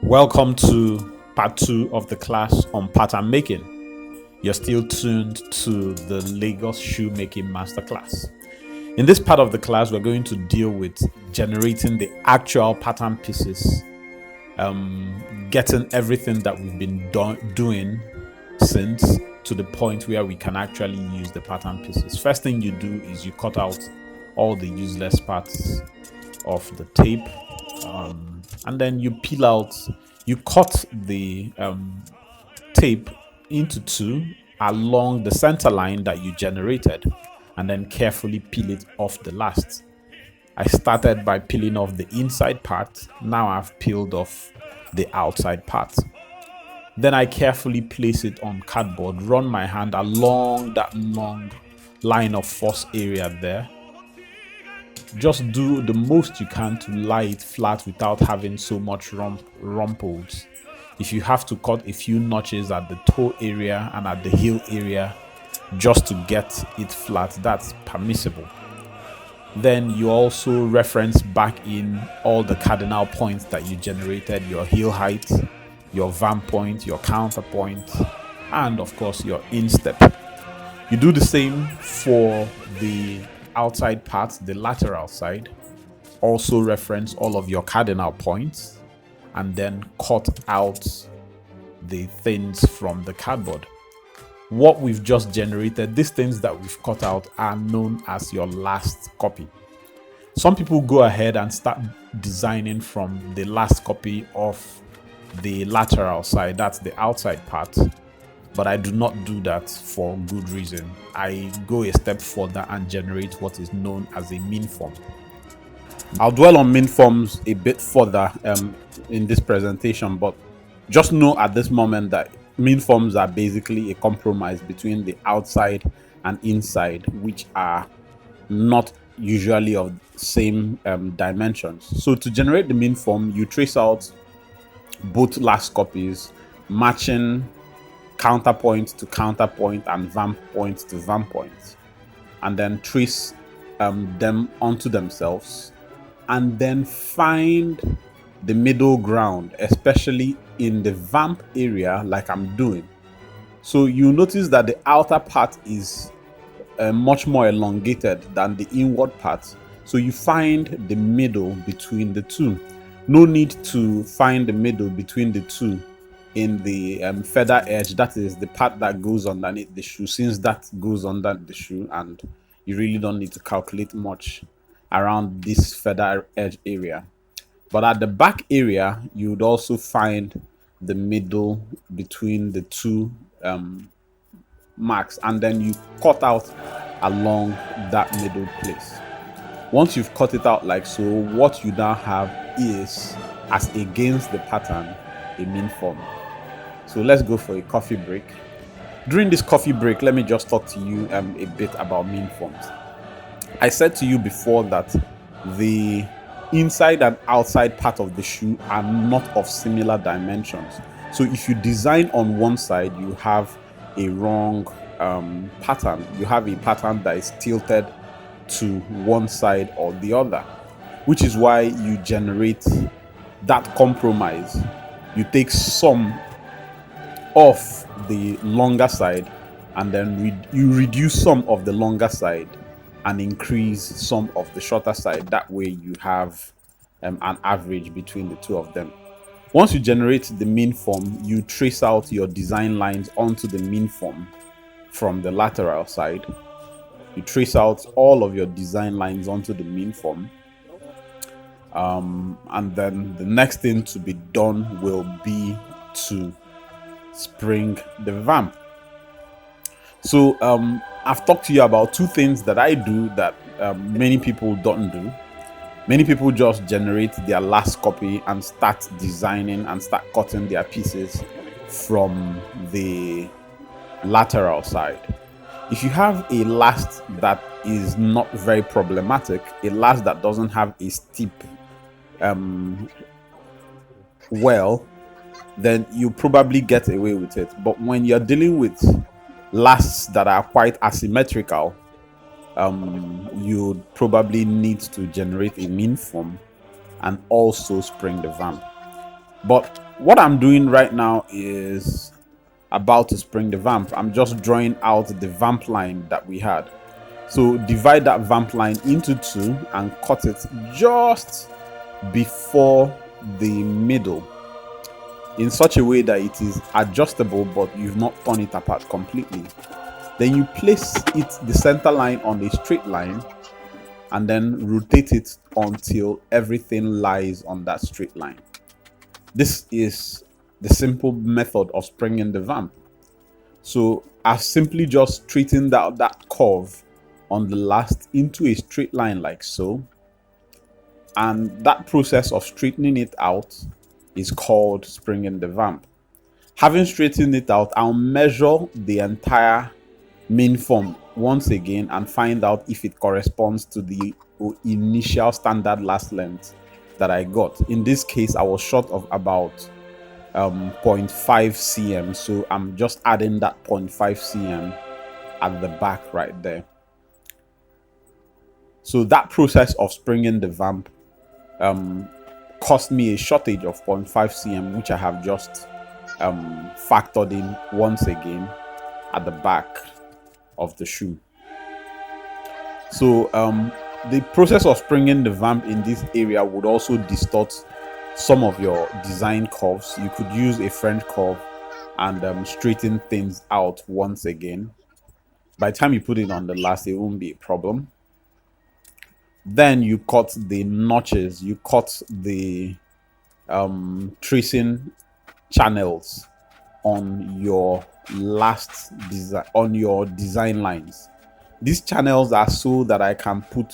Welcome to part 2 of the class on pattern making. You're still tuned to the Lagos Shoemaking Masterclass. In this part of the class, we're going to deal with generating the actual pattern pieces, getting everything that we've been doing since to the point where we can actually use the pattern pieces. First thing you do is you cut out all the useless parts of the tape, and then you cut the tape into two along the center line that you generated, and then carefully peel it off the last. I started by peeling off the inside part. Now I've peeled off the outside part. Then I carefully place it on cardboard, run my hand along that long line of force area there. Just do the most you can to lie it flat without having so much rumples. If you have to cut a few notches at the toe area and at the heel area just to get it flat, that's permissible. Then you also reference back in all the cardinal points that you generated, your heel height, your vamp point, your counterpoint, and of course your instep. You do the same for the outside part, the lateral side. Also reference all of your cardinal points and then cut out the things from the cardboard. What we've just generated, these things that we've cut out, are known as your last copy. Some people go ahead and start designing from the last copy of the lateral side, that's the outside part, but I do not do that for good reason. I go a step further and generate what is known as a min form. I'll dwell on min forms a bit further in this presentation, but just know at this moment that min forms are basically a compromise between the outside and inside, which are not usually of the same dimensions. So to generate the min form, you trace out both last copies, matching counterpoint to counterpoint and vamp point to vamp point, and then trace them onto themselves, and then find the middle ground, especially in the vamp area like I'm doing. So you notice that the outer part is much more elongated than the inward part, so you find the middle between the two. No need to find the middle between the two in the feather edge, that is the part that goes underneath the shoe, since that goes under the shoe and you really don't need to calculate much around this feather edge area. But at the back area, you would also find the middle between the two marks, and then you cut out along that middle place. Once you've cut it out like so, what you now have is, as against the pattern, a min form. So let's go for a coffee break. During this coffee break, let me just talk to you a bit about min forms. I said to you before that the inside and outside part of the shoe are not of similar dimensions. So if you design on one side, you have a wrong pattern. You have a pattern that is tilted to one side or the other, which is why you generate that compromise. You take some off the longer side and then you reduce some of the longer side and increase some of the shorter side. That way you have an average between the two of them. Once you generate the min form, you trace out your design lines onto the min form from the lateral side. You trace out all of your design lines onto the min form, and then the next thing to be done will be to spring the vamp. So I've talked to you about two things that I do that many people don't do. Many people just generate their last copy and start designing and start cutting their pieces from the lateral side. If you have a last that is not very problematic, a last that doesn't have a steep then you probably get away with it. But when you're dealing with lasts that are quite asymmetrical, you probably need to generate a min form and also spring the vamp. But what I'm doing right now is about to spring the vamp. I'm just drawing out the vamp line that we had. So divide that vamp line into two and cut it just before the middle in such a way that it is adjustable, but you've not torn it apart completely. Then you place the center line on a straight line and then rotate it until everything lies on that straight line. This is the simple method of springing the vamp. So I've simply just straightened out that curve on the last into a straight line like so. And that process of straightening it out is called springing the vamp. Having straightened it out, I'll measure the entire main form once again and find out if it corresponds to the initial standard last length that I got. In this case, I was short of about 0.5 cm, so I'm just adding that 0.5 cm at the back right there. So that process of springing the vamp cost me a shortage of 0.5 cm, which I have just factored in once again at the back of the shoe. So the process of springing the vamp in this area would also distort some of your design curves. You could use a French curve and straighten things out once again. By the time you put it on the last, it won't be a problem. Then you cut the notches, you cut the tracing channels on your last design, on your design lines. These channels are so that I can put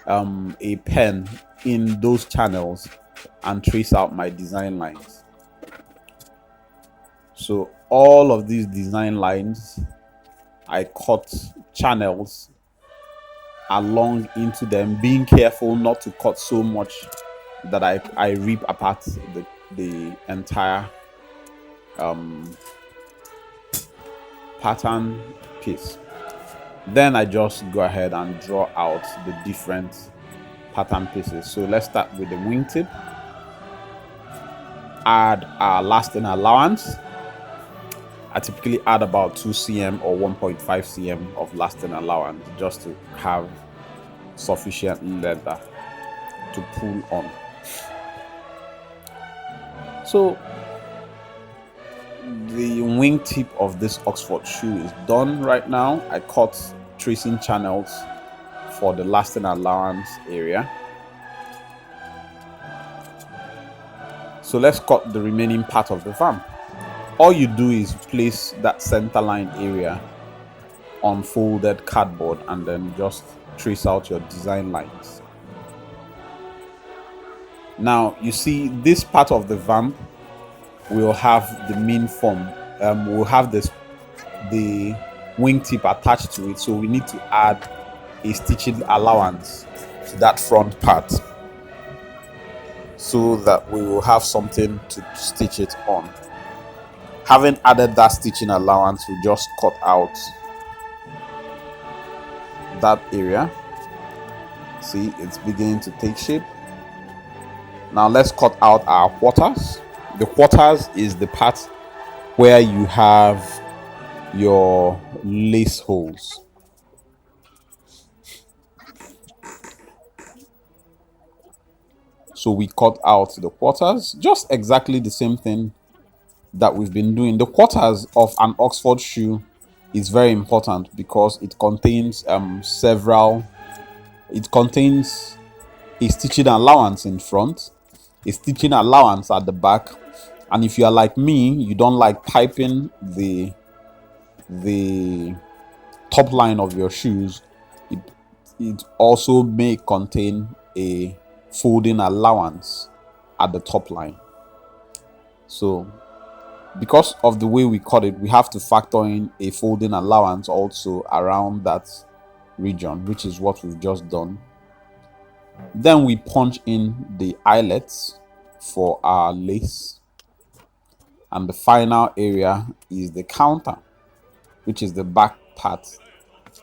a pen in those channels and trace out my design lines. So all of these design lines, I cut channels along into them, being careful not to cut so much that I rip apart the entire pattern piece. Then I just go ahead and draw out the different pattern pieces. So let's start with the wingtip. Add our lasting allowance. I typically add about 2 cm or 1.5 cm of lasting allowance just to have sufficient leather to pull on. So the wingtip of this Oxford shoe is done right now. I cut tracing channels for the lasting allowance area. So let's cut the remaining part of the vamp. All you do is place that center line area on folded cardboard and then just trace out your design lines. Now you see this part of the vamp will have the main form. We'll have the wingtip attached to it, so we need to add a stitching allowance to that front part so that we will have something to stitch it on. Having added that stitching allowance, we just cut out that area. See, it's beginning to take shape. Now let's cut out our quarters. The quarters is the part where you have your lace holes. So we cut out the quarters, just exactly the same thing that we've been doing. The quarters of an Oxford shoe is very important because it contains it contains a stitching allowance in front, a stitching allowance at the back, and if you are like me, you don't like piping the top line of your shoes, it also may contain a folding allowance at the top line. So because of the way we cut it, we have to factor in a folding allowance also around that region, which is what we've just done. Then we punch in the eyelets for our lace, and the final area is the counter, which is the back part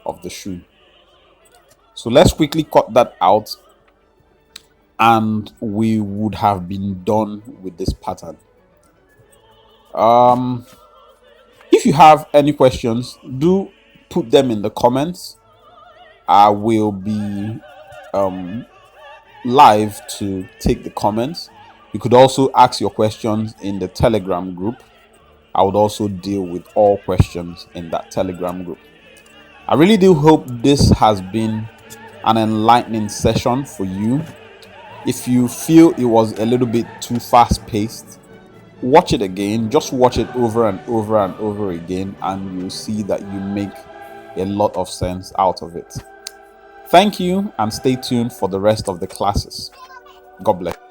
of the shoe. So let's quickly cut that out. and we would have been done with this pattern. If you have any questions, do put them in the comments. I will be live to take the comments. You could also ask your questions in the Telegram group. I would also deal with all questions in that Telegram group. I really do hope this has been an enlightening session for you. If you feel it was a little bit too fast paced, watch it again. Just watch it over and over and over again, and you'll see that you make a lot of sense out of it. Thank you, and stay tuned for the rest of the classes. God bless.